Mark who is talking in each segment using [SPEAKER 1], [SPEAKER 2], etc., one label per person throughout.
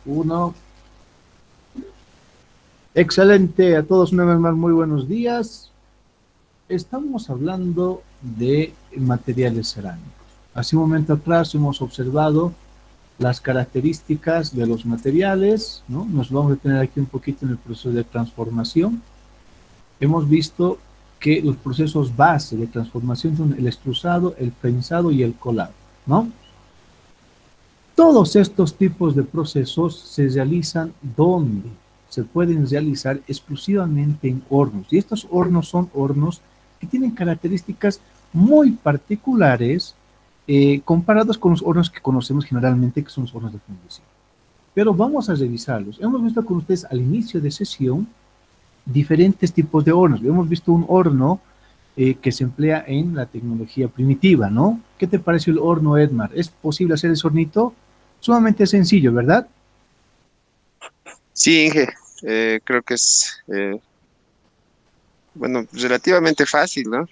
[SPEAKER 1] Uno. Excelente, a todos una vez más, muy buenos días. Estamos hablando de materiales cerámicos. Hace un momento atrás hemos observado las características de los materiales, ¿no? Nos vamos a detener aquí un poquito en el proceso de transformación. Hemos visto que los procesos base de transformación son el extrusado, el prensado y el colado, ¿no? Todos estos tipos de procesos se realizan donde se pueden realizar exclusivamente en hornos. Y estos hornos son hornos que tienen características muy particulares comparados con los hornos que conocemos generalmente, que son los hornos de fundición. Pero vamos a revisarlos. Hemos visto con ustedes al inicio de sesión diferentes tipos de hornos. Hemos visto un horno que se emplea en la tecnología primitiva, ¿no? ¿Qué te pareció el horno, Edmar? ¿Es posible hacer ese hornito? Sumamente sencillo, ¿verdad?
[SPEAKER 2] Sí, Inge, creo que es, bueno, relativamente fácil, ¿no?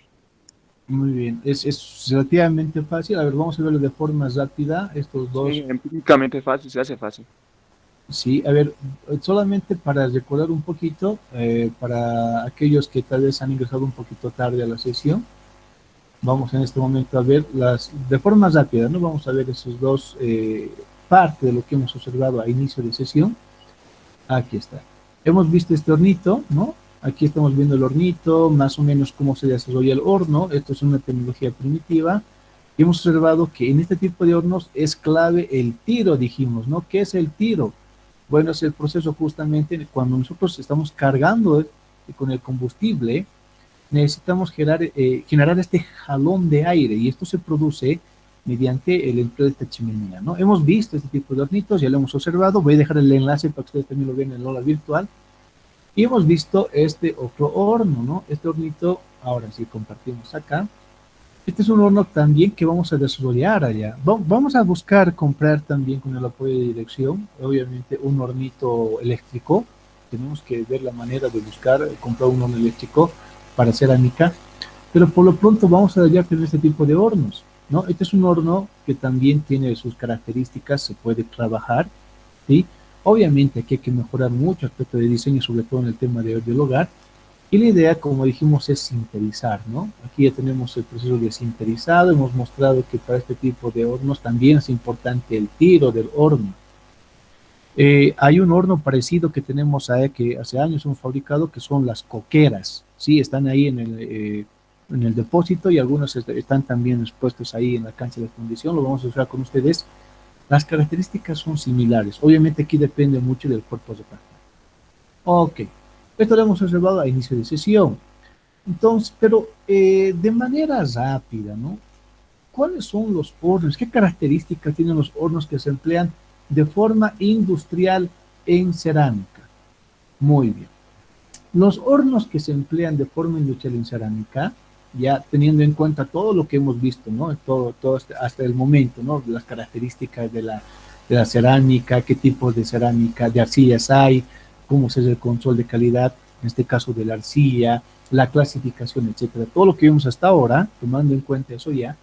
[SPEAKER 1] Muy bien, es relativamente fácil. A ver, vamos a verlo de forma rápida, estos
[SPEAKER 3] Sí,
[SPEAKER 1] dos.
[SPEAKER 3] empíricamente fácil, se hace fácil.
[SPEAKER 1] Sí, a ver, solamente para recordar un poquito, para aquellos que tal vez han ingresado un poquito tarde a la sesión, vamos en este momento a ver las, de forma rápida, ¿no? Vamos a ver esos dos partes de lo que hemos observado a inicio de sesión. Aquí está. Hemos visto este hornito, ¿no? Aquí estamos viendo el hornito, más o menos cómo se desarrolla el horno. Esto es una tecnología primitiva. Y hemos observado que en este tipo de hornos es clave el tiro, dijimos, ¿no? ¿Qué es el tiro? Bueno, es el proceso justamente cuando nosotros estamos cargando con el combustible, necesitamos generar este jalón de aire y esto se produce mediante el empleo de esta chimenea, ¿no? Hemos visto este tipo de hornitos, ya lo hemos observado, voy a dejar el enlace para que ustedes también lo vean en el aula virtual, y hemos visto este otro horno, ¿no? Este hornito, ahora sí compartimos acá, este es un horno también que vamos a desarrollar allá. Vamos a buscar comprar también con el apoyo de dirección, obviamente un hornito eléctrico. Tenemos que ver la manera de buscar, comprar un horno eléctrico para cerámica, pero por lo pronto vamos a ya tener este tipo de hornos, ¿no? Este es un horno que también tiene sus características, se puede trabajar, ¿sí? Obviamente aquí hay que mejorar mucho aspecto de diseño, sobre todo en el tema del hogar, y la idea, como dijimos, es sinterizar, ¿no? Aquí ya tenemos el proceso de sinterizado, hemos mostrado que para este tipo de hornos también es importante el tiro del horno. Hay un horno parecido que tenemos ahí, que hace años hemos fabricado, que son las coqueras, ¿sí? Están ahí en el depósito y algunos están también expuestos ahí en la cancha de fundición, lo vamos a usar con ustedes. Las características son similares, obviamente aquí depende mucho del cuerpo de partida. Ok, esto lo hemos observado a inicio de sesión. Entonces, pero de manera rápida, ¿no? ¿Cuáles son los hornos? ¿Qué características tienen los hornos que se emplean de forma industrial en cerámica? Muy bien. Los hornos que se emplean de forma industrial en cerámica, ya teniendo en cuenta todo lo que hemos visto, ¿no? Todo hasta el momento, ¿no? Las características de la cerámica, qué tipos de cerámica, de arcillas hay, cómo se hace el control de calidad, en este caso de la arcilla, la clasificación, etcétera. Todo lo que vimos hasta ahora, tomando en cuenta eso ya,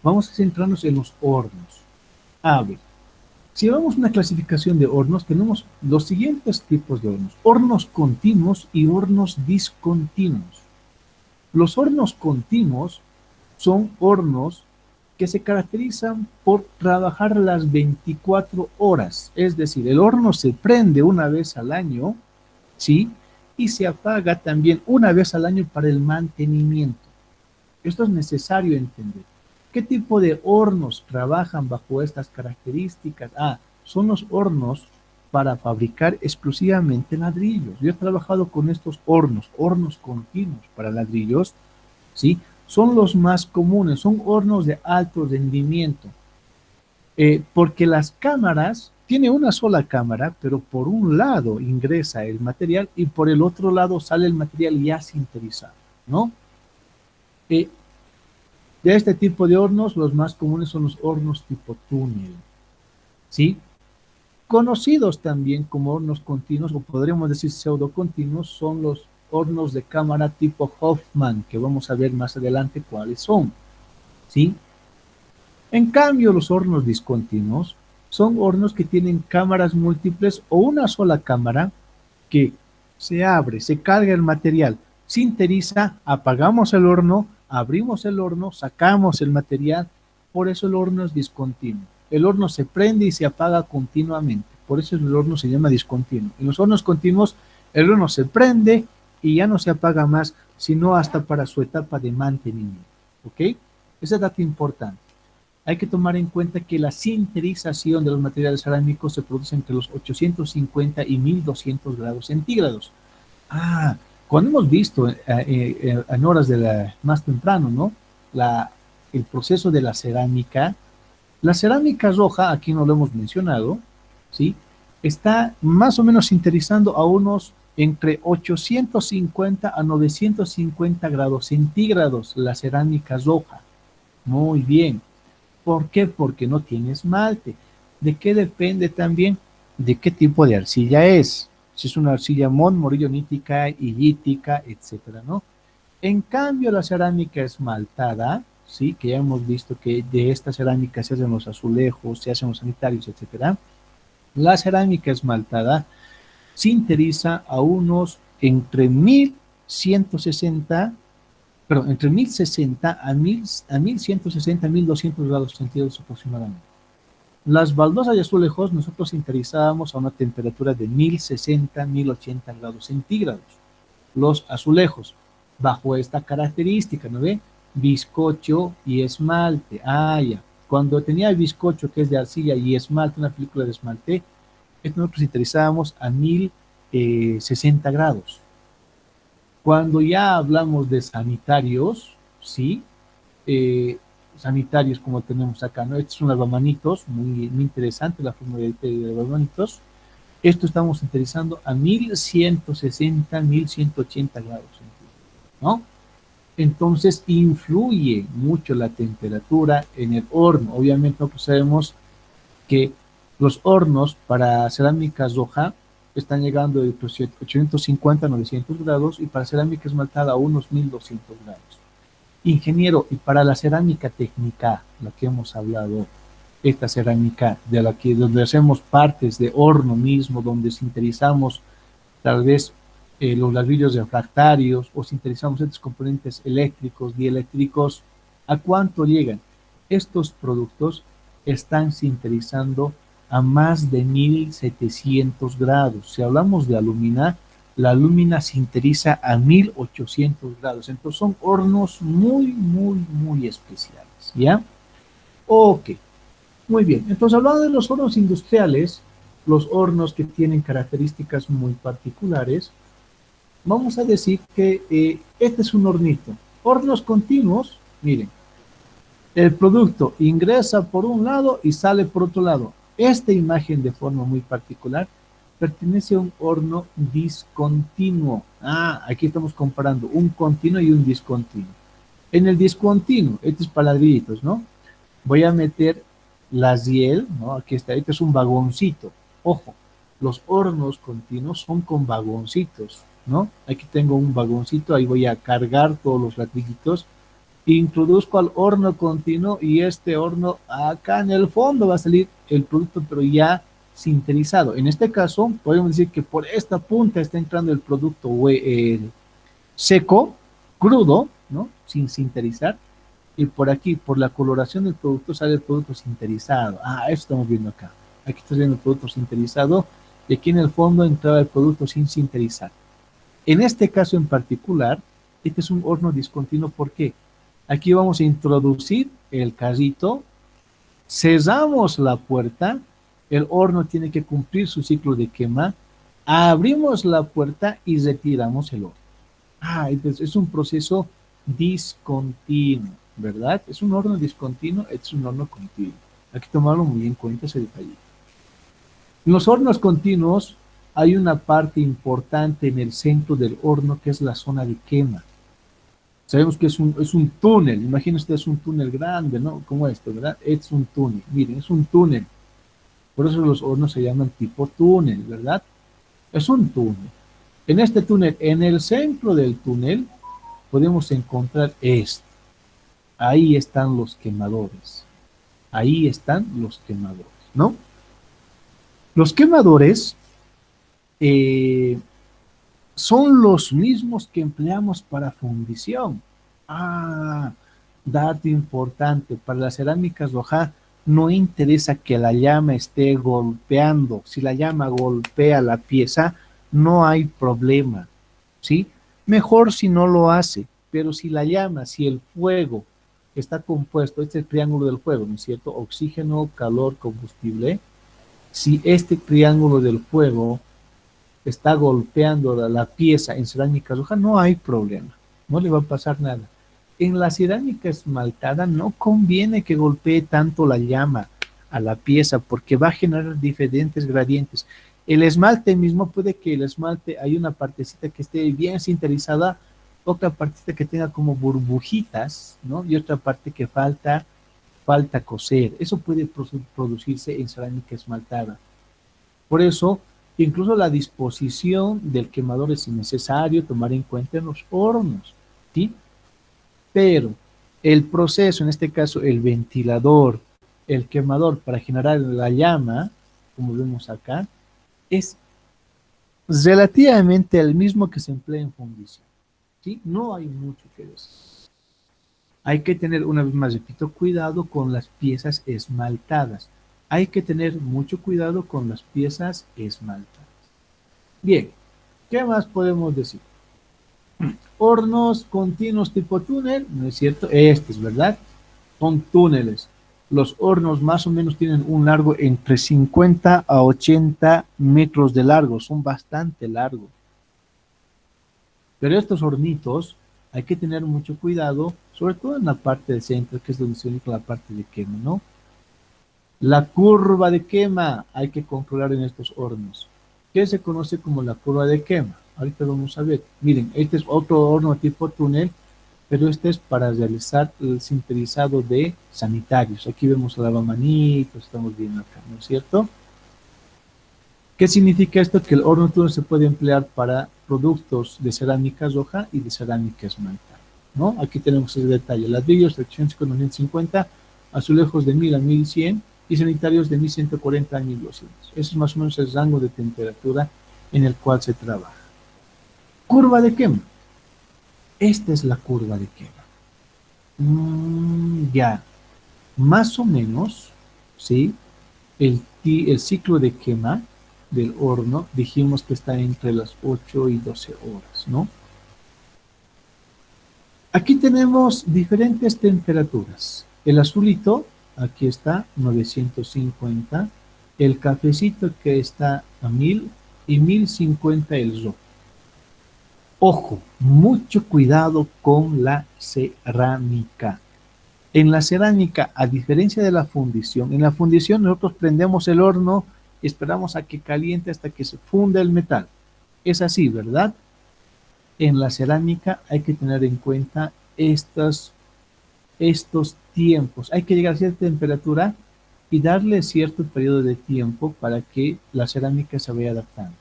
[SPEAKER 1] vamos a centrarnos en los hornos. A ver, si llevamos una clasificación de hornos, tenemos los siguientes tipos de hornos: hornos continuos y hornos discontinuos. Los hornos continuos son hornos que se caracterizan por trabajar las 24 horas, es decir, el horno se prende una vez al año, ¿sí? Y se apaga también una vez al año para el mantenimiento. Esto es necesario entender. ¿Qué tipo de hornos trabajan bajo estas características? Ah, son los hornos para fabricar exclusivamente ladrillos. Yo he trabajado con estos hornos, hornos continuos para ladrillos, ¿sí? Son los más comunes, son hornos de alto rendimiento, porque las cámaras, tiene una sola cámara, pero por un lado ingresa el material y por el otro lado sale el material ya sinterizado, ¿no? Eh, De este tipo de hornos, los más comunes son los hornos tipo túnel, ¿sí? Conocidos también como hornos continuos, o podríamos decir pseudocontinuos, son los hornos de cámara tipo Hoffman, que vamos a ver más adelante cuáles son, ¿sí? En cambio, los hornos discontinuos son hornos que tienen cámaras múltiples o una sola cámara que se abre, se carga el material, sinteriza, apagamos el horno, abrimos el horno, sacamos el material, por eso el horno es discontinuo. El horno se prende y se apaga continuamente, por eso el horno se llama discontinuo. En los hornos continuos, el horno se prende y ya no se apaga más, sino hasta para su etapa de mantenimiento. ¿Ok? Ese es dato importante. Hay que tomar en cuenta que la sinterización de los materiales cerámicos se produce entre los 850 y 1200 grados centígrados. Ah, cuando hemos visto en horas más temprano, ¿no? El proceso de la cerámica roja, aquí no lo hemos mencionado, ¿sí? Está más o menos sinterizando a unos entre 850 a 950 grados centígrados la cerámica roja. Muy bien. ¿Por qué? Porque no tiene esmalte. ¿De qué depende también? De qué tipo de arcilla es. Si es una arcilla morillonítica, hillítica, etcétera, ¿no? En cambio, la cerámica esmaltada, sí, que ya hemos visto que de esta cerámica se hacen los azulejos, se hacen los sanitarios, etcétera. La cerámica esmaltada sinteriza a unos entre 1160, perdón, entre 1060 a 1160, 1200 grados centígrados aproximadamente. Las baldosas y azulejos nosotros sinterizábamos a una temperatura de 1060, 1080 grados centígrados. Los azulejos, bajo esta característica, ¿no ve? Bizcocho y esmalte. Ah, ya. Cuando tenía el bizcocho, que es de arcilla, y esmalte, una película de esmalte, nosotros sinterizábamos a 1060 grados. Cuando ya hablamos de sanitarios, ¿sí? Sanitarios como tenemos acá, ¿no? Estos son lavamanitos, muy interesante la forma de lavamanitos. Esto estamos sintetizando a 1160, 1180 grados centígrados, ¿no? Entonces influye mucho la temperatura en el horno. Obviamente nosotros sabemos que los hornos para cerámica roja están llegando de 850 a 900 grados y para cerámica esmaltada a unos 1200 grados. Ingeniero, y para la cerámica técnica, la que hemos hablado, esta cerámica de la que donde hacemos partes de horno mismo, donde sinterizamos tal vez los ladrillos refractarios o sinterizamos estos componentes eléctricos, dieléctricos, ¿a cuánto llegan? Estos productos están sinterizando a más de 1700 grados. Si hablamos de alumina, la alumina sinteriza a 1800 grados. Entonces son hornos muy especiales, ¿ya? Ok, muy bien. Entonces hablando de los hornos industriales, los hornos que tienen características muy particulares, vamos a decir que este es un hornito. Hornos continuos, miren, el producto ingresa por un lado y sale por otro lado. Esta imagen de forma muy particular pertenece a un horno discontinuo. Ah, aquí estamos comparando un continuo y un discontinuo. En el discontinuo, este es para ladrillitos, ¿no? Voy a meter la riel, ¿no? Aquí está, este es un vagoncito. Ojo, los hornos continuos son con vagoncitos, ¿no? Aquí tengo un vagoncito, ahí voy a cargar todos los ladrillitos. Introduzco al horno continuo y este horno acá en el fondo va a salir el producto, pero ya sinterizado. En este caso, podemos decir que por esta punta está entrando el producto seco, crudo, ¿no? Sin sinterizar. Y por aquí, por la coloración del producto, sale el producto sinterizado. Ah, eso estamos viendo acá. Aquí está viendo el producto sinterizado y aquí en el fondo entraba el producto sin sinterizar. En este caso en particular, este es un horno discontinuo. ¿Por qué? Aquí vamos a introducir el carrito, cerramos la puerta, el horno tiene que cumplir su ciclo de quema, abrimos la puerta y retiramos el horno. Ah, entonces es un proceso discontinuo, ¿verdad? Es un horno discontinuo, es un horno continuo. Hay que tomarlo muy en cuenta ese detalle. En los hornos continuos hay una parte importante en el centro del horno que es la zona de quema. Sabemos que es un túnel, imagínense, es un túnel grande, ¿no? Como esto, ¿verdad? Es un túnel, miren, es un túnel. Por eso los hornos se llaman tipo túnel, ¿verdad? Es un túnel. En este túnel, en el centro del túnel, podemos encontrar esto. Ahí están los quemadores. Ahí están los quemadores, ¿no? Los quemadores eh, son los mismos que empleamos para fundición. Ah, dato importante, para las cerámicas Roja no interesa que la llama esté golpeando. Si la llama golpea la pieza, no hay problema, ¿sí? Mejor si no lo hace, pero si la llama, si el fuego está compuesto, este es el triángulo del fuego, ¿no es cierto? Oxígeno, calor, combustible. Si este triángulo del fuego está golpeando la pieza en cerámica roja, no hay problema, no le va a pasar nada. En la cerámica esmaltada no conviene que golpee tanto la llama a la pieza porque va a generar diferentes gradientes. El esmalte mismo puede que el esmalte hay una partecita que esté bien sinterizada, otra partecita que tenga como burbujitas, ¿no? Y otra parte que falta coser. Eso puede producirse en cerámica esmaltada. Por eso, incluso la disposición del quemador es necesario tomar en cuenta en los hornos, ¿sí? Pero el proceso, en este caso el ventilador, el quemador para generar la llama, como vemos acá, es relativamente el mismo que se emplea en fundición, ¿sí? No hay mucho que decir. Hay que tener, una vez más repito, cuidado con las piezas esmaltadas. Hay que tener mucho cuidado con las piezas esmaltadas. Bien, ¿qué más podemos decir? Hornos continuos tipo túnel, ¿no es cierto? Este es verdad, son túneles. Los hornos más o menos tienen un largo entre 50 a 80 metros de largo, son bastante largos. Pero estos hornitos hay que tener mucho cuidado, sobre todo en la parte del centro, que es donde se ubica la parte de quema, ¿no? La curva de quema hay que controlar en estos hornos. ¿Qué se conoce como la curva de quema? Ahorita vamos a ver. Miren, este es otro horno tipo túnel, pero este es para realizar el sinterizado de sanitarios. Aquí vemos el lavamanitos, estamos viendo acá, ¿no es cierto? ¿Qué significa esto? Que el horno túnel se puede emplear para productos de cerámica roja y de cerámica esmaltada, ¿no? Aquí tenemos ese detalle. Ladrillos de 850, azulejos de 1000 a 1100 y sanitarios de 1140 a 1200. Ese es más o menos el rango de temperatura en el cual se trabaja. Curva de quema. Esta es la curva de quema. Ya, más o menos, ¿sí? El ciclo de quema del horno, dijimos que está entre las 8 y 12 horas, ¿no? Aquí tenemos diferentes temperaturas. El azulito, aquí está, 950. El cafecito que está a 1000 y 1050 el rojo. Ojo, mucho cuidado con la cerámica. En la cerámica, a diferencia de la fundición, en la fundición nosotros prendemos el horno y esperamos a que caliente hasta que se funda el metal. Es así, ¿verdad? En la cerámica hay que tener en cuenta estos tiempos. Hay que llegar a cierta temperatura y darle cierto periodo de tiempo para que la cerámica se vaya adaptando.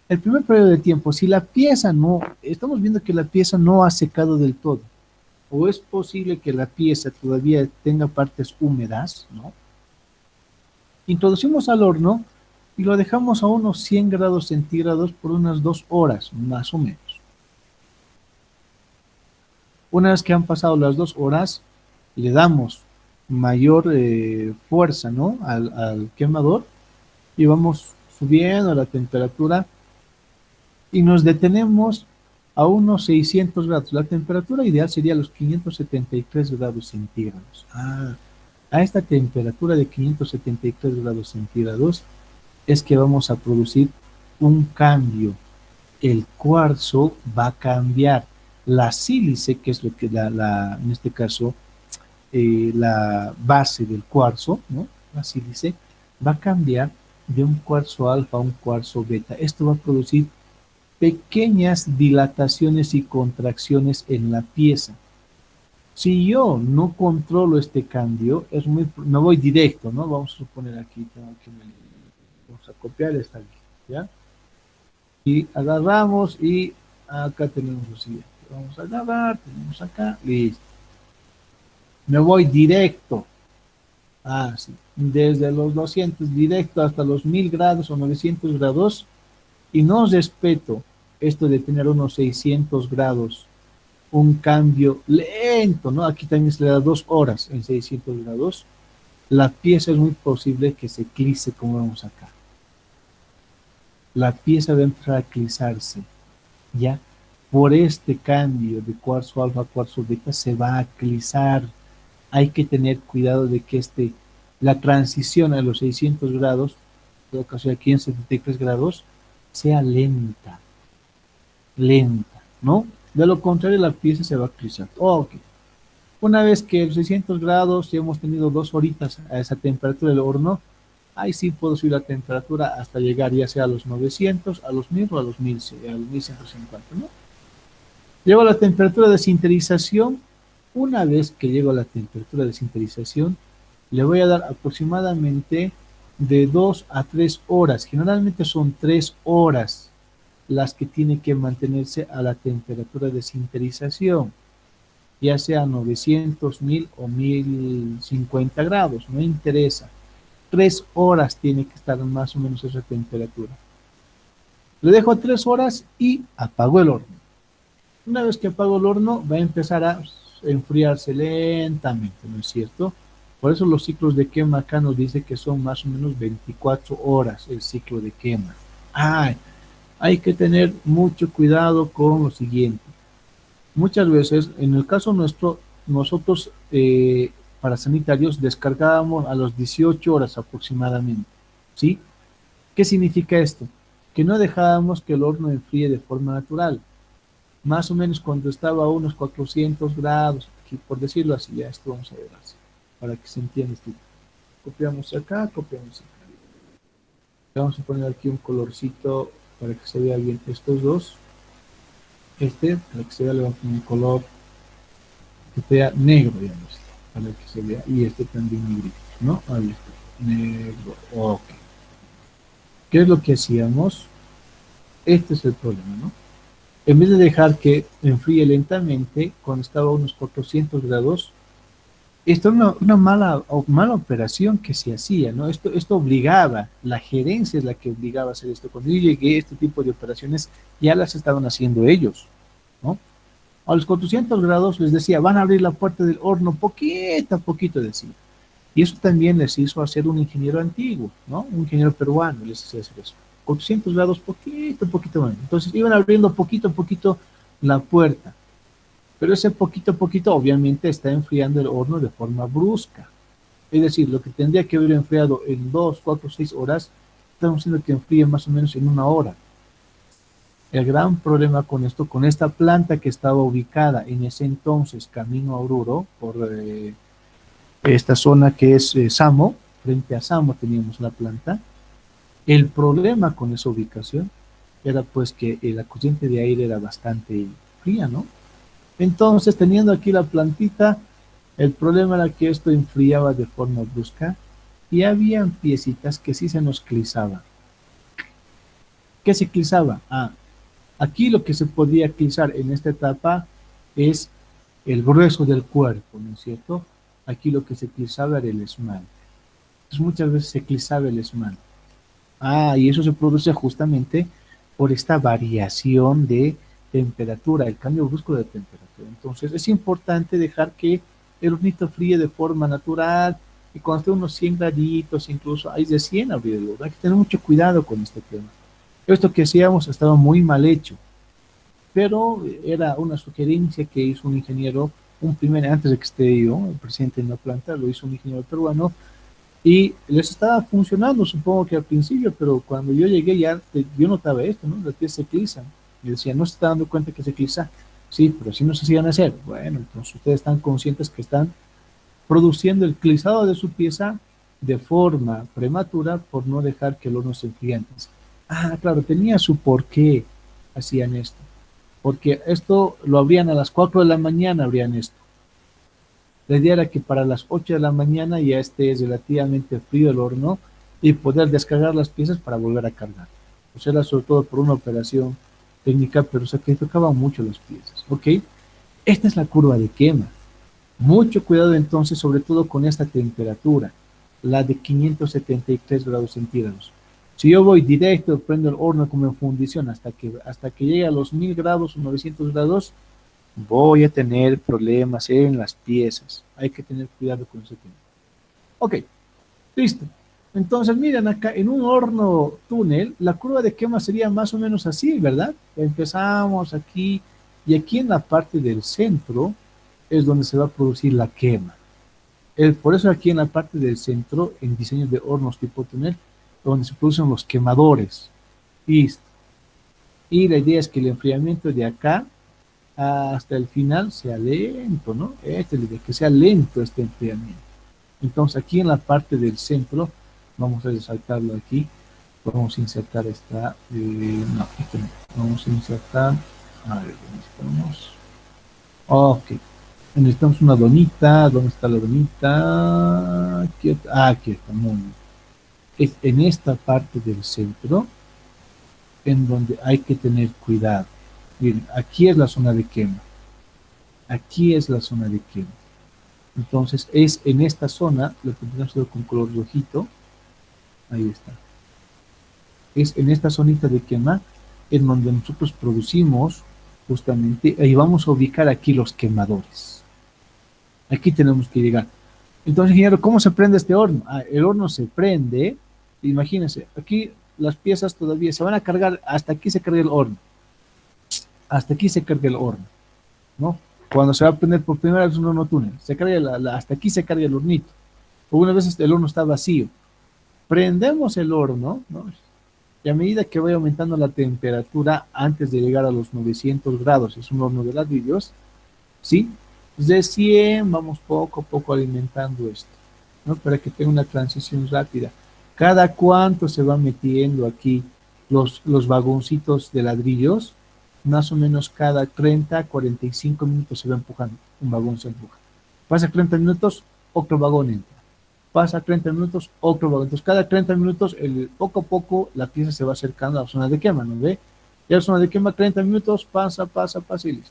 [SPEAKER 1] El primer periodo de tiempo, si la pieza no, estamos viendo que la pieza no ha secado del todo, o es posible que la pieza todavía tenga partes húmedas, ¿no? Introducimos al horno y lo dejamos a unos 100 grados centígrados por unas 2 horas, más o menos. Una vez que han pasado las 2 horas, le damos mayor fuerza, ¿no? Al quemador y vamos subiendo la temperatura y nos detenemos a unos 600 grados. La temperatura ideal sería los 573 grados centígrados. A esta temperatura de 573 grados centígrados es que vamos a producir un cambio. El cuarzo va a cambiar. La sílice, que es lo que en este caso, la base del cuarzo, ¿no? La sílice, va a cambiar de un cuarzo alfa a un cuarzo beta. Esto va a producir pequeñas dilataciones y contracciones en la pieza. Si yo no controlo este cambio, me voy directo, ¿no? Vamos a suponer aquí, vamos a copiar esta línea, ¿ya? Y agarramos y acá tenemos lo siguiente. Vamos a agarrar, tenemos acá, listo. Me voy directo Ah, sí. Desde los 200 directo hasta los 1000 grados o 900 grados. Y no respeto esto de tener unos 600 grados, un cambio lento, ¿no? Aquí también se le da 2 horas en 600 grados. La pieza es muy posible que se clise como vemos acá. La pieza va a empezar a clisarse, ¿ya? Por este cambio de cuarzo alfa a cuarzo beta se va a clisar. Hay que tener cuidado de que la transición a los 600 grados, en todo caso aquí en 73 grados, sea lenta, lenta, ¿no? De lo contrario, la pieza se va a clisar. Ok. Una vez que los 600 grados, ya hemos tenido 2 horitas a esa temperatura del horno, ahí sí puedo subir la temperatura hasta llegar ya sea a los 900, a los 1000 o a los 1000, a los 1150, ¿no? Llego a la temperatura de sinterización. Una vez que llego a la temperatura de sinterización, le voy a dar aproximadamente de 2 a 3 horas. Generalmente son 3 horas las que tiene que mantenerse a la temperatura de sinterización, ya sea 900, 1000 o 1050 grados, no interesa. 3 horas tiene que estar más o menos esa temperatura. Le dejo 3 horas y apago el horno. Una vez que apago el horno, va a empezar a enfriarse lentamente, ¿no es cierto? Por eso los ciclos de quema acá nos dice que son más o menos 24 horas el ciclo de quema. Hay que tener mucho cuidado con lo siguiente. Muchas veces, en el caso nuestro, nosotros para sanitarios descargábamos a las 18 horas aproximadamente, ¿sí? ¿Qué significa esto? Que no dejábamos que el horno enfríe de forma natural. Más o menos cuando estaba a unos 400 grados, aquí, por decirlo así, ya esto vamos a ver así, para que se entienda esto. Copiamos acá, copiamos acá. Vamos a poner aquí un colorcito para que se vea bien estos dos. Para que se vea, le vamos a poner un color que sea negro, digamos, para que se vea, y también negrito, ¿no? Ahí está, negro, ok. ¿Qué es lo que hacíamos? Este es el problema, ¿no? En vez de dejar que enfríe lentamente, cuando estaba a unos 400 grados, esto es una mala operación que se hacía, ¿no? Esto obligaba, la gerencia es la que obligaba a hacer esto. Cuando yo llegué, este tipo de operaciones ya las estaban haciendo ellos, ¿no? A los 400 grados les decía, van a abrir la puerta del horno poquito a poquito, decía. Y eso también les hizo hacer un ingeniero antiguo, ¿no? Un ingeniero peruano les hacía hacer eso. 400 grados, poquito a poquito más. Entonces iban abriendo poquito a poquito la puerta. Pero ese poquito a poquito obviamente está enfriando el horno de forma brusca. Es decir, lo que tendría que haber enfriado en 2, 4, 6 horas, estamos haciendo que enfríe más o menos en 1 hora. El gran problema con esto, con esta planta que estaba ubicada en ese entonces camino a Oruro, por esta zona que es Samo, frente a Samo teníamos la planta. El problema con esa ubicación era pues que la corriente de aire era bastante fría, ¿no? Entonces, teniendo aquí la plantita, el problema era que esto enfriaba de forma brusca y habían piecitas que sí se nos clisaban. ¿Qué se clisaba? Aquí lo que se podía clisar en esta etapa es el grueso del cuerpo, ¿no es cierto? Aquí lo que se clisaba era el esmalte. Entonces muchas veces se clisaba el esmalte. Y eso se produce justamente por esta variación de temperatura, el cambio brusco de temperatura. Entonces es importante dejar que el hornito fríe de forma natural y cuando esté unos 100 graditos, incluso hay de 100 abrir el horno. Hay que tener mucho cuidado con este tema. Esto que hacíamos estaba muy mal hecho, pero era una sugerencia que hizo un ingeniero, antes de que esté yo, el presidente de la planta, lo hizo un ingeniero peruano, y les estaba funcionando, supongo que al principio, pero cuando yo llegué yo notaba esto, ¿no? Las piezas se clisan. Y decía, ¿no se está dando cuenta que se clisa? Sí, pero si no se hacían hacer. Bueno, entonces ustedes están conscientes que están produciendo el clisado de su pieza de forma prematura por no dejar que el horno se enfríe antes. Claro, tenía su por qué hacían esto. Porque esto lo abrían a las 4 de la mañana, abrían esto. La idea era que para las 8 de la mañana ya esté relativamente frío el horno y poder descargar las piezas para volver a cargar. Pues era sobre todo por una operación técnica, pero sacrificaban mucho las piezas. ¿Ok? Esta es la curva de quema. Mucho cuidado entonces, sobre todo con esta temperatura. la de 573 grados centígrados. Si yo voy directo, prendo el horno como en fundición hasta que llegue a los 1000 grados o 900 grados, voy a tener problemas en las piezas. Hay que tener cuidado con ese tema. Ok, listo. Entonces, miren acá, en un horno túnel, la curva de quema sería más o menos así, ¿verdad? Empezamos aquí, y aquí en la parte del centro es donde se va a producir la quema. Por eso aquí en la parte del centro, en diseños de hornos tipo túnel, donde se producen los quemadores. Listo. Y la idea es que el enfriamiento de acá hasta el final sea lento, ¿no? Esta es la idea, que sea lento este enfriamiento. Entonces aquí en la parte del centro, vamos a resaltarlo aquí, vamos a insertar esta, no, este no, vamos a insertar, a ver, necesitamos, ok, necesitamos una donita. ¿Dónde está la donita? Aquí está, muy bien. Es en esta parte del centro en donde hay que tener cuidado. Miren, aquí es la zona de quema, aquí es la zona de quema. Entonces es en esta zona, lo que tenemos con color rojito, ahí está. Es en esta zonita de quema en donde nosotros producimos justamente, ahí vamos a ubicar aquí los quemadores. Aquí tenemos que llegar. Entonces, ingeniero, ¿cómo se prende este horno? El horno se prende, imagínense, aquí las piezas todavía se van a cargar, hasta aquí se carga el horno. Hasta aquí se carga el horno, ¿no? Cuando se va a prender por primera vez un horno túnel, se carga hasta aquí se carga el hornito. O una vez el horno está vacío. Prendemos el horno, ¿no? Y a medida que vaya aumentando la temperatura antes de llegar a los 900 grados, es un horno de ladrillos, ¿sí? Recién vamos poco a poco alimentando esto, ¿no? Para que tenga una transición rápida. ¿Cada cuánto se va metiendo aquí los vagoncitos de ladrillos? Más o menos cada 30, 45 minutos se va empujando, un vagón se empuja. Pasa 30 minutos, otro vagón entra. Pasa 30 minutos, otro vagón. Entonces, cada 30 minutos, poco a poco, la pieza se va acercando a la zona de quema, ¿no ve? Y a la zona de quema, 30 minutos, pasa y listo.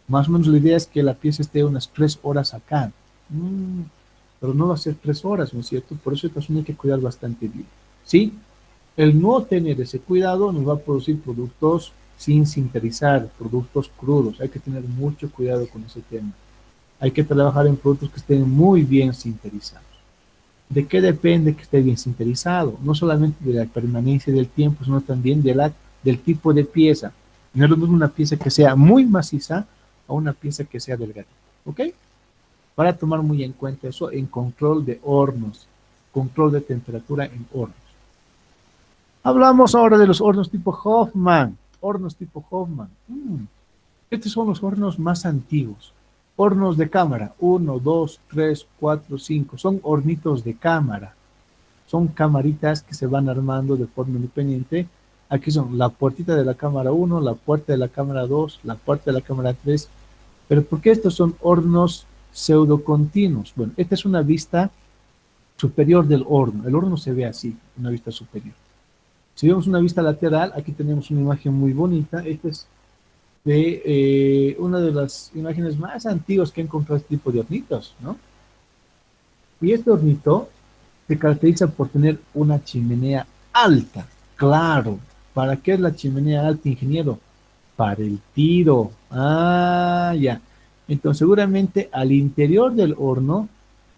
[SPEAKER 1] Más o menos la idea es que la pieza esté unas 3 horas acá. Pero no va a ser 3 horas, ¿no es cierto? Por eso esta zona hay que cuidar bastante bien. ¿Sí? El no tener ese cuidado nos va a producir productos sin sinterizar, productos crudos. Hay que tener mucho cuidado con ese tema. Hay que trabajar en productos que estén muy bien sinterizados. ¿De qué depende que esté bien sinterizado? No solamente de la permanencia del tiempo, sino también del tipo de pieza. No es lo mismo una pieza que sea muy maciza a una pieza que sea delgadita. ¿Ok? Para tomar muy en cuenta eso en control de hornos, control de temperatura en hornos. Hablamos ahora de los hornos tipo Hoffman. Hornos tipo Hoffman. Estos son los hornos más antiguos. Hornos de cámara, 1, 2, 3, 4, 5. Son hornitos de cámara. Son camaritas que se van armando de forma independiente. Aquí son la puertita de la cámara 1, la puerta de la cámara 2, la puerta de la cámara 3. Pero ¿por qué estos son hornos pseudocontinuos? Bueno, esta es una vista superior del horno. El horno se ve así, una vista superior. Si vemos una vista lateral, aquí tenemos una imagen muy bonita. Esta es de una de las imágenes más antiguas que he encontrado este tipo de hornitos, ¿no? Y este hornito se caracteriza por tener una chimenea alta, claro. ¿Para qué es la chimenea alta, ingeniero? Para el tiro. Ah, ya. Entonces, seguramente al interior del horno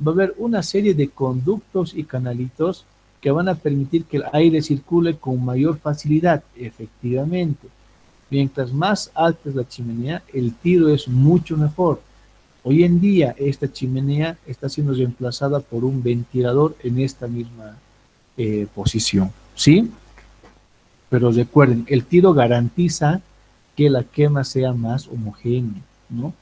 [SPEAKER 1] va a haber una serie de conductos y canalitos que van a permitir que el aire circule con mayor facilidad, efectivamente. Mientras más alta es la chimenea, el tiro es mucho mejor. Hoy en día esta chimenea está siendo reemplazada por un ventilador en esta misma posición, ¿sí? Pero recuerden, el tiro garantiza que la quema sea más homogénea, ¿no?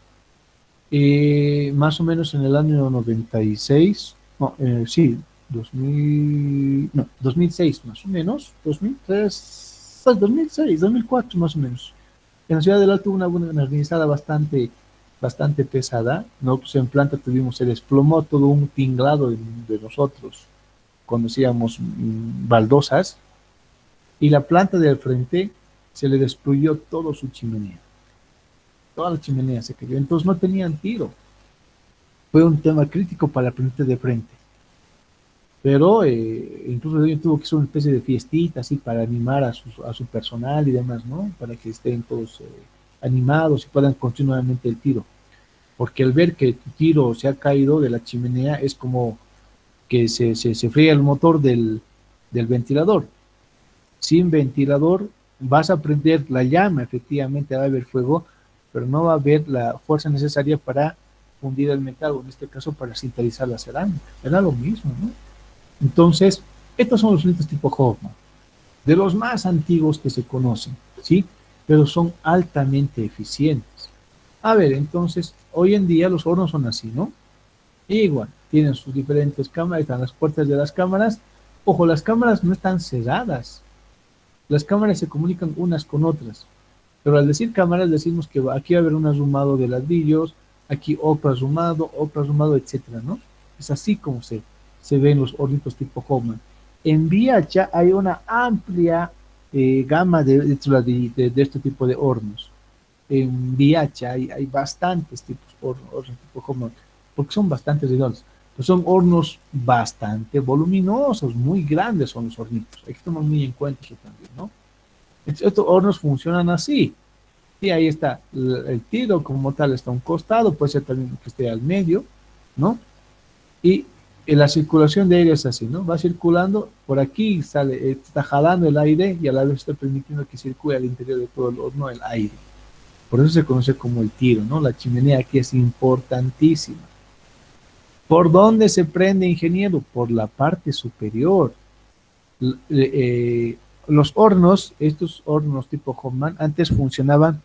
[SPEAKER 1] Más o menos en el año 96, no, sí, 2000, no, 2006 más o menos, 2003, 2006, 2004 más o menos. En la ciudad del Alto hubo una organizada bastante pesada. Nosotros en planta tuvimos, se desplomó todo un tinglado de nosotros cuando hacíamos baldosas, y la planta del frente se le destruyó todo su chimenea. Toda la chimenea se cayó, entonces no tenían tiro. Fue un tema crítico para la planta de frente. pero incluso ellos tuvo que hacer una especie de fiestita así para animar a su personal y demás, ¿no? Para que estén todos animados y puedan continuar nuevamente el tiro. Porque al ver que tu tiro se ha caído de la chimenea es como que se fría el motor del ventilador. Sin ventilador vas a prender la llama, efectivamente va a haber fuego, pero no va a haber la fuerza necesaria para fundir el metal, o en este caso para sinterizar la cerámica. Era lo mismo, ¿no? Entonces, estos son los hornitos tipo Hoffman, de los más antiguos que se conocen, ¿sí? Pero son altamente eficientes. A ver, entonces, hoy en día los hornos son así, ¿no? Igual, tienen sus diferentes cámaras, están las puertas de las cámaras. Ojo, las cámaras no están cerradas. Las cámaras se comunican unas con otras. Pero al decir cámaras decimos que aquí va a haber un arrumado de ladrillos, aquí otro arrumado, etcétera, ¿no? Es así como se ven los hornitos tipo Hoffman. En Viacha hay una amplia gama de este tipo de hornos. En Viacha hay bastantes tipos hornos tipo Hoffman, porque son bastante redondos. Pues son hornos bastante voluminosos, muy grandes son los hornitos. Hay que tomar muy en cuenta eso también, ¿no? Estos hornos funcionan así. Y ahí está el tiro como tal, está a un costado, puede ser también que esté al medio, ¿no? Y la circulación de aire es así, ¿no? Va circulando, por aquí sale, está jalando el aire y a la vez está permitiendo que circule al interior de todo el horno el aire. Por eso se conoce como el tiro, ¿no? La chimenea aquí es importantísima. ¿Por dónde se prende, ingeniero? Por la parte superior. Los hornos, estos hornos tipo Hoffman, antes funcionaban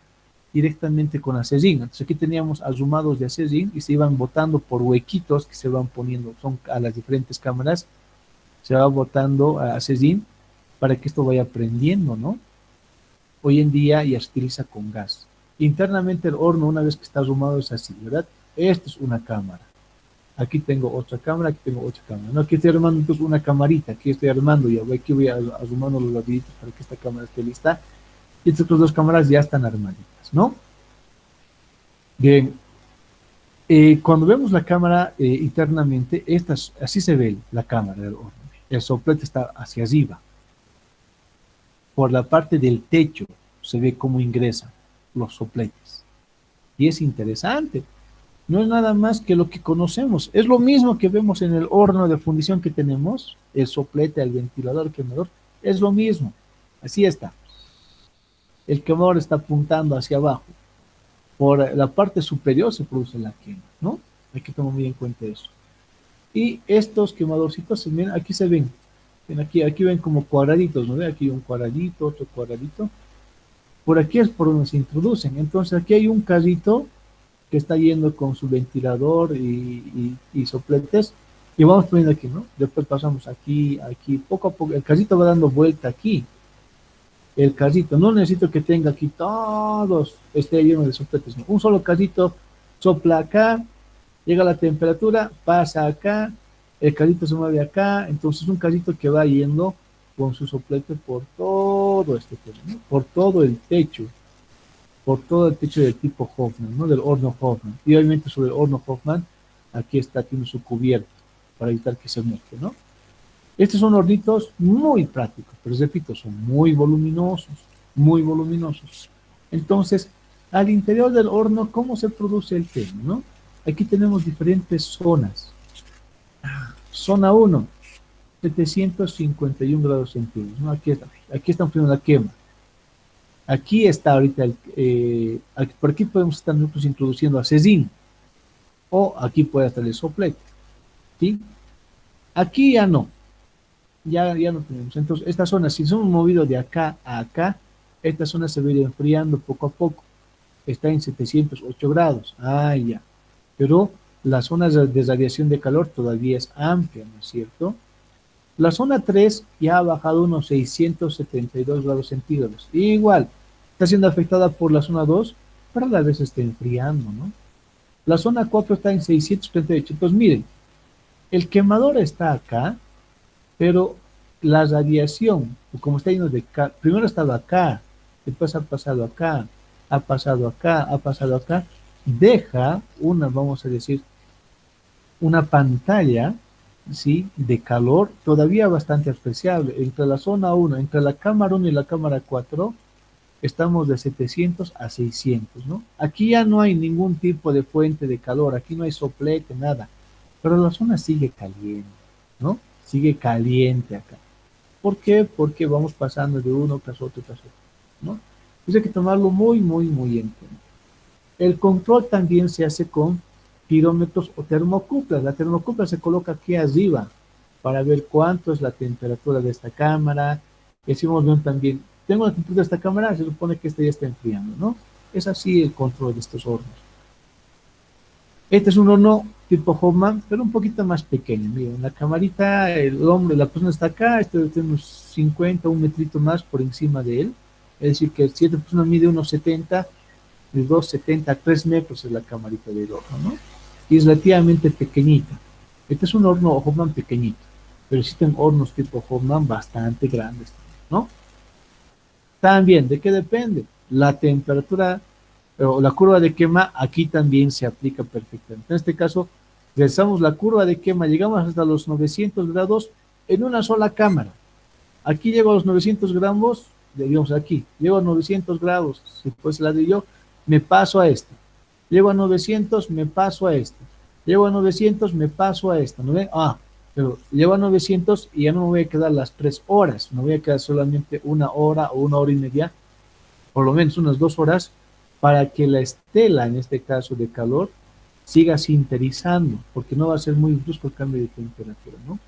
[SPEAKER 1] directamente con aceyrín. Entonces aquí teníamos arrumados de aceyrín y se iban botando por huequitos que se van poniendo, son a las diferentes cámaras, se va botando aceyrín para que esto vaya prendiendo, ¿no? Hoy en día ya se utiliza con gas. Internamente el horno, una vez que está arrumado, es así, ¿verdad? Esto es una cámara. Aquí tengo otra cámara, aquí tengo otra cámara. No, aquí estoy armando entonces una camarita, aquí estoy armando y aquí voy arrumando los ladrillitos para que esta cámara esté lista. Y estas otras dos cámaras ya están armaditas, ¿no? Bien, cuando vemos la cámara internamente, así se ve la cámara del horno. El soplete está hacia arriba. Por la parte del techo se ve cómo ingresan los sopletes. Y es interesante. No es nada más que lo que conocemos. Es lo mismo que vemos en el horno de fundición que tenemos, el soplete, el ventilador, el quemador. Es lo mismo. Así está. El quemador está apuntando hacia abajo. Por la parte superior se produce la quema, ¿no? Hay que tomar muy en cuenta eso. Y estos quemadorcitos, miren, aquí se ven. Aquí ven como cuadraditos, ¿no? Aquí un cuadradito, otro cuadradito. Por aquí es por donde se introducen. Entonces aquí hay un carrito que está yendo con su ventilador y sopletes. Y vamos poniendo aquí, ¿no? Después pasamos aquí, aquí, poco a poco. El carrito va dando vuelta aquí. El carrito, no necesito que tenga aquí todos, esté lleno de sopletes, no. Un solo carrito sopla acá, llega la temperatura, pasa acá, el carrito se mueve acá, entonces un carrito que va yendo con su soplete por todo este tema, ¿no? Por todo el techo del tipo Hoffman, ¿no? Del horno Hoffman. Y obviamente sobre el horno Hoffman, aquí está, tiene su cubierta para evitar que se mezcle, ¿no? Estos son hornitos muy prácticos, pero repito, son muy voluminosos, muy voluminosos. Entonces, al interior del horno, ¿cómo se produce el tema, no? Aquí tenemos diferentes zonas. Zona 1, 751 grados centígrados, ¿no? Aquí estamos poniendo la quema. Aquí está ahorita, por aquí podemos estar nosotros introduciendo aceyrín, o aquí puede estar el soplete, ¿sí? Aquí ya no. Ya no tenemos. Entonces, esta zona, si somos movidos de acá a acá, esta zona se va a ir enfriando poco a poco. Está en 708 grados. Ah, ya. Pero la zona de radiación de calor todavía es amplia, ¿no es cierto? La zona 3 ya ha bajado unos 672 grados centígrados. Igual, está siendo afectada por la zona 2, pero a la vez está enfriando, ¿no? La zona 4 está en 638. Entonces, miren, el quemador está acá, pero la radiación, como está yendo de acá, primero ha estado acá, después ha pasado acá, ha pasado acá, ha pasado acá, deja una, vamos a decir, una pantalla ¿sí? De calor todavía bastante apreciable. Entre la zona 1, entre la cámara 1 y la cámara 4, estamos de 700 a 600, ¿no? Aquí ya no hay ningún tipo de fuente de calor, aquí no hay soplete, nada, pero la zona sigue caliente, ¿no? Sigue caliente acá. ¿Por qué? Porque vamos pasando de uno tras otro, ¿no? Entonces hay que tomarlo muy, muy, muy en cuenta. El control también se hace con pirómetros o termocuplas. La termocupla se coloca aquí arriba para ver cuánto es la temperatura de esta cámara. Decimos bien también, tengo la temperatura de esta cámara, se supone que esta ya está enfriando, ¿no? Es así el control de estos hornos. Este es un horno tipo Hoffman, pero un poquito más pequeño. Miren, la camarita, el hombre, la persona está acá, este tiene unos 50, un metrito más por encima de él. Es decir, que si esta persona mide unos 70, de 2,70 a 3 metros es la camarita del horno, ¿no? Y es relativamente pequeñita. Este es un horno Hoffman pequeñito, pero existen hornos tipo Hoffman bastante grandes, ¿no? También, ¿de qué depende? La temperatura o la curva de quema aquí también se aplica perfectamente. En este caso, realizamos la curva de quema, llegamos hasta los 900 grados en una sola cámara. Aquí llego a los 900 gramos, digamos aquí, llego a 900 grados, si pues la de yo, me paso a esta. Llego a 900, me paso a esta. Llego a 900, me paso a esta. ¿No ven? Ah, pero llego a 900 y ya no me voy a quedar las 3 horas, me voy a quedar solamente una hora o una hora y media, por lo menos unas 2 horas, para que la estela, en este caso de calor, siga sinterizando, porque no va a ser muy brusco el cambio de temperatura, ¿no?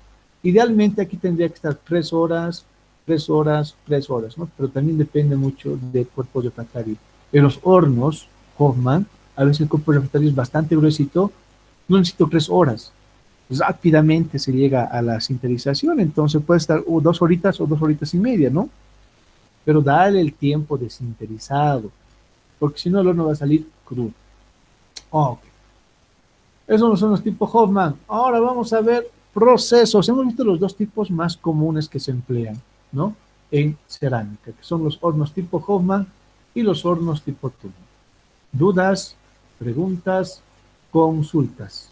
[SPEAKER 1] Idealmente aquí tendría que estar 3 horas, 3 horas, 3 horas, ¿no? Pero también depende mucho del cuerpo refractario. En los hornos Hoffman, a veces el cuerpo refractario es bastante gruesito, no necesito 3 horas. Rápidamente se llega a la sinterización, entonces puede estar 2 horitas o 2 horitas y media, ¿no? Pero dale el tiempo de sinterizado, porque si no el horno va a salir crudo. Ok. Esos no son los tipos Hoffman. Ahora vamos a ver procesos. Hemos visto los dos tipos más comunes que se emplean, ¿no? En cerámica, que son los hornos tipo Hoffman y los hornos tipo tubo. ¿Dudas, preguntas, consultas?